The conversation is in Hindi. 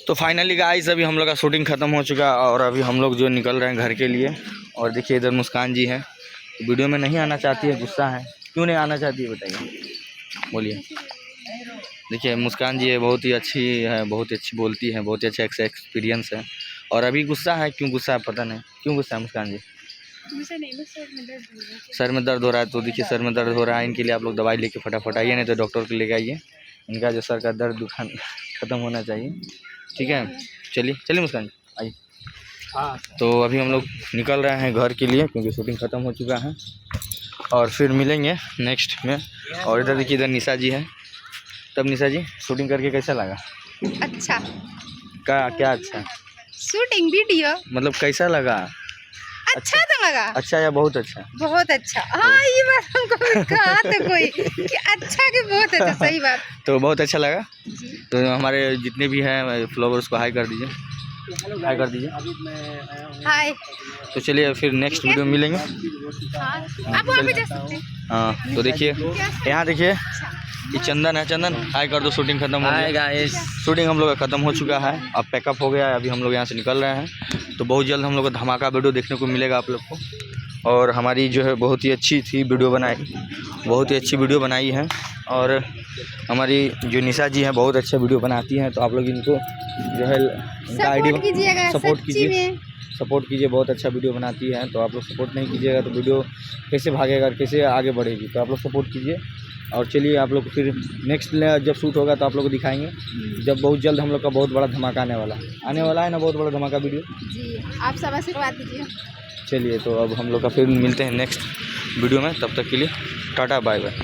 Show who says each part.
Speaker 1: तो फाइनली गाइस अभी हम लोग का शूटिंग ख़त्म हो चुका और अभी हम लोग जो निकल रहे हैं घर के लिए। और देखिए इधर मुस्कान जी है, वीडियो में नहीं आना चाहती है, गुस्सा है। क्यों नहीं आना चाहती है बताइए, बोलिए। देखिए मुस्कान जी है, बहुत ही अच्छी है, बहुत अच्छी बोलती है, बहुत ही अच्छा एक्सपीरियंस है। और अभी गुस्सा है, क्यों गुस्सा है पता नहीं, क्यों गुस्सा है मुस्कान जी? सर में दर्द हो रहा है। तो देखिए सर में दर्द हो रहा है, इनके लिए आप लोग दवाई लेके फटाफट आइए, नहीं तो डॉक्टर को लेके आइए। इनका जो सर का दर्द दुखान ख़त्म होना चाहिए, ठीक है। चलिए चलिए मुस्कान जी आइए। तो अभी हम लोग निकल रहे हैं घर के लिए, क्योंकि शूटिंग ख़त्म हो चुका है। और फिर मिलेंगे नेक्स्ट में। और इधर देखिए, इधर निशा जी है। तब निशा जी शूटिंग करके कैसा लगा?
Speaker 2: अच्छा।
Speaker 1: क्या अच्छा?
Speaker 2: शूटिंग वीडियो
Speaker 1: मतलब कैसा लगा?
Speaker 2: अच्छा तो लगा।
Speaker 1: अच्छा या बहुत अच्छा?
Speaker 2: बहुत अच्छा। हाँ ये बात हमको कहा तो कोई कि अच्छा कि बहुत अच्छा, सही बात।
Speaker 1: तो बहुत अच्छा लगा। तो हमारे जितने भी हैं फॉलोवर्स को हाई कर दीजिए, हाई कर दीजिए।
Speaker 2: हाय।
Speaker 1: तो चलिए फिर नेक्स्ट वीडियो में मिलेंगे।
Speaker 2: आप वहाँ पे जा सकते हैं।
Speaker 1: हाँ तो देखिए यहाँ देखिए, ये चंदन है। चंदन हाई कर दो, शूटिंग खत्म हो गया। शूटिंग हम लोग का ख़त्म हो चुका है, अब पैकअप हो गया है, अभी हम लोग यहाँ से निकल रहे हैं। तो बहुत जल्द हम लोग को धमाका वीडियो देखने को मिलेगा आप लोग को। और हमारी जो है बहुत ही अच्छी थी वीडियो बनाई, बहुत ही अच्छी वीडियो बनाई है। और हमारी जो निशा जी हैं बहुत अच्छा वीडियो बनाती हैं, तो आप लोग इनको जो है इनका आईडी सपोर्ट कीजिए, बहुत अच्छा वीडियो बनाती है। तो आप लोग सपोर्ट नहीं कीजिएगा तो वीडियो कैसे भागेगा, कैसे आगे बढ़ेगी? तो आप लोग सपोर्ट कीजिए। और चलिए आप लोग फिर नेक्स्ट जब शूट होगा तो आप लोग को दिखाएंगे, जब बहुत जल्द हम लोग का बहुत बड़ा धमाका आने वाला है ना, बहुत बड़ा धमाका वीडियो
Speaker 2: जी। आप सब आशीर्वाद दीजिए।
Speaker 1: चलिए तो अब हम लोग का फिर मिलते हैं नेक्स्ट वीडियो में, तब तक के लिए टाटा बाय बाय।